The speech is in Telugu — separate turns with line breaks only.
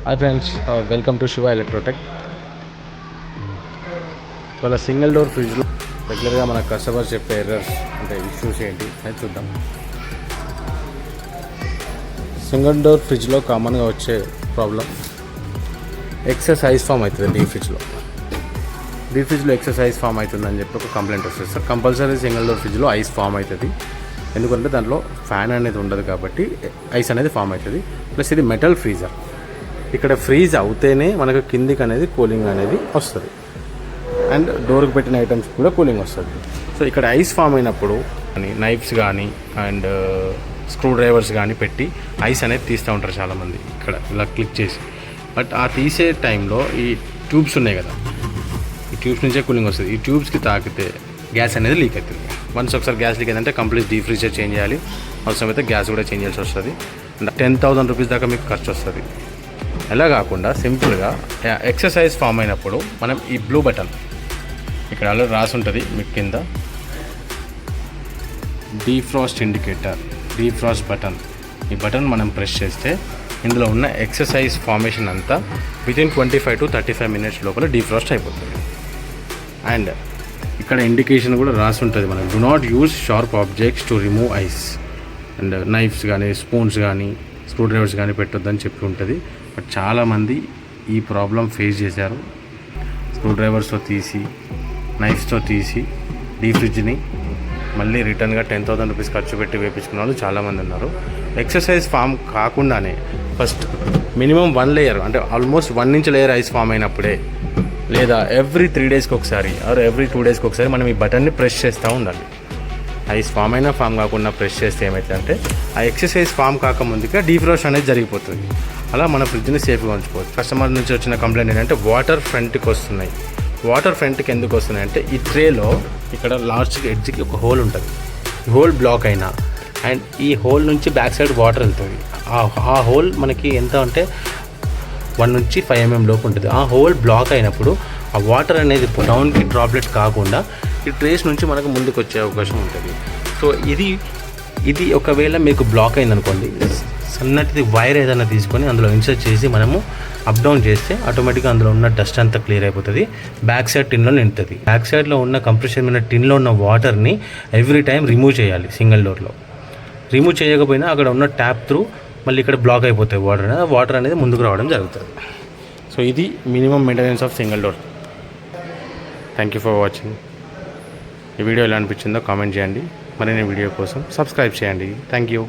Hi friends, welcome to Shiva Electrotech. ఇవాళ సింగిల్ డోర్ ఫ్రిడ్జ్లో రెగ్యులర్గా మన కస్టమర్స్ చెప్పే ఎర్రర్స్ అంటే ఇష్యూస్ ఏంటి అని చూద్దాం. సింగిల్ డోర్ ఫ్రిడ్జ్లో కామన్గా వచ్చే ప్రాబ్లం ఎక్సెస్ ఐస్ ఫామ్ అవుతుంది. డీప్ ఫ్రిడ్జ్లో ఎక్సెస్ ఐస్ ఫామ్ అవుతుందని చెప్పి ఒక కంప్లైంట్ వస్తుంది సార్. కంపల్సరీ సింగిల్ డోర్ ఫ్రిడ్జ్లో ఐస్ ఫామ్ అవుతుంది. ఎందుకంటే దాంట్లో ఫ్యాన్ అనేది ఉండదు కాబట్టి ఐస్ అనేది ఫామ్ అవుతుంది. ప్లస్ ఇది మెటల్ ఫ్రీజర్. ఇక్కడ ఫ్రీజ్ అవుతేనే మనకు కిందికి అనేది కూలింగ్ అనేది వస్తుంది అండ్ డోర్కి పెట్టిన ఐటమ్స్ కూడా కూలింగ్ వస్తుంది. సో ఇక్కడ ఐస్ ఫామ్ అయినప్పుడు నైఫ్స్ కానీ అండ్ స్క్రూ డ్రైవర్స్ కానీ పెట్టి ఐస్ అనేది తీస్తూ ఉంటారు చాలామంది ఇక్కడ ఇలా క్లిక్ చేసి. బట్ ఆ తీసే టైంలో ఈ ట్యూబ్స్ ఉన్నాయి కదా, ఈ ట్యూబ్స్ నుంచే కూలింగ్ వస్తుంది. ఈ ట్యూబ్స్కి తాకితే గ్యాస్ అనేది లీక్ అవుతుంది. వన్స్ ఒకసారి గ్యాస్ లీక్ అయిందంటే కంప్లీట్ డీప్ ఫ్రీజర్ చేంజ్ చేయాలి. అవసరమైతే గ్యాస్ కూడా చేంజ్ చేయాల్సి వస్తుంది. 10,000 రూపీస్ దాకా మీకు ఖర్చు వస్తుంది. అలా కాకుండా సింపుల్గా ఎక్సర్సైజ్ ఫామ్ అయినప్పుడు మనం ఈ బ్లూ బటన్ ఇక్కడ ఆల్రెడీ రాసి ఉంటుంది మీకు కింద, డీఫ్రాస్ట్ ఇండికేటర్, డీఫ్రాస్ట్ బటన్. ఈ బటన్ మనం ప్రెస్ చేస్తే ఇందులో ఉన్న ఎక్సర్సైజ్ ఫార్మేషన్ అంతా వితిన్ 25 to 35 మినిట్స్ లోపల డీఫ్రాస్ట్ అయిపోతుంది. అండ్ ఇక్కడ ఇండికేషన్ కూడా రాసి ఉంటుంది మనకు, do not use sharp objects to remove ice. And knifes కానీ స్పూన్స్ కానీ స్క్రూ డ్రైవర్స్ కానీ పెట్టొద్దని చెప్పి ఉంటుంది. బట్ చాలామంది ఈ ప్రాబ్లం ఫేస్ చేశారు. స్క్రూ డ్రైవర్స్తో తీసి నైఫ్స్తో తీసి డీప్ ఫ్రిడ్జ్ని మళ్ళీ రిటర్న్గా 10,000 రూపీస్ ఖర్చు పెట్టి వేయించుకున్న వాళ్ళు చాలామంది ఉన్నారు. ఎక్సర్సైజ్ ఫామ్ కాకుండానే ఫస్ట్ మినిమం 1 లేయర్ అంటే almost 1 inch layer ice form అయినప్పుడే, లేదా ఎవ్రీ 3 డేస్కి ఒకసారి ఆర్ ఎవ్రీ 2 డేస్కి ఒకసారి మనం ఈ బటన్ని ప్రెస్ చేస్తూ ఉండాలి. ఐస్ ఫామ్ అయినా ఫామ్ కాకుండా ప్రెస్ చేస్తే ఏమవుతుందంటే ఆ ఎక్సర్సైజ్ ఫామ్ కాకముందుగా డీఫ్రాస్ట్ అనేది జరిగిపోతుంది. అలా మన ఫ్రిడ్జ్ని సేఫ్గా ఉంచుకోవచ్చు. కస్టమర్ నుంచి వచ్చిన కంప్లైంట్ ఏంటంటే వాటర్ ఫ్రంట్కి వస్తున్నాయి. వాటర్ ఫ్రంట్కి ఎందుకు వస్తున్నాయి అంటే ఈ ట్రేలో ఇక్కడ లాస్ట్ ఎడ్జ్కి ఒక హోల్ ఉంటుంది. ఈ హోల్ బ్లాక్ అయినా అండ్ ఈ హోల్ నుంచి బ్యాక్ సైడ్ వాటర్ వెళ్తుంది. ఆ హోల్ మనకి ఎంత అంటే 1 నుంచి 5 mm లోపు ఉంటుంది. ఆ హోల్ బ్లాక్ అయినప్పుడు ఆ వాటర్ అనేది డౌన్కి డ్రాప్లెట్ కాకుండా ఈ ట్రేస్ నుంచి మనకు ముందుకు వచ్చే అవకాశం ఉంటుంది. సో ఇది ఒకవేళ మీకు బ్లాక్ అయిందనుకోండి, సన్నటిది వైర్ ఏదైనా తీసుకొని అందులో ఇన్సర్ట్ చేసి మనము అప్ డౌన్ చేస్తే ఆటోమేటిక్గా అందులో ఉన్న డస్ట్ అంతా క్లియర్ అయిపోతుంది. బ్యాక్ సైడ్ టిన్లో నిండుతుంది. బ్యాక్ సైడ్లో ఉన్న కంప్రెషన్ మీద టిన్లో ఉన్న వాటర్ని ఎవ్రీ టైం రిమూవ్ చేయాలి. సింగిల్ డోర్లో రిమూవ్ చేయకపోయినా అక్కడ ఉన్న ట్యాప్ త్రూ మళ్ళీ ఇక్కడ బ్లాక్ అయిపోతాయి. వాటర్ అనేది ముందుకు రావడం జరుగుతుంది. సో ఇది minimum maintenance of single door. Thank you for watching. ఈ వీడియో ఎలా అనిపించిందో కామెంట్ చేయండి. మరిన్ని వీడియో కోసం సబ్స్క్రైబ్ చేయండి. Thank you.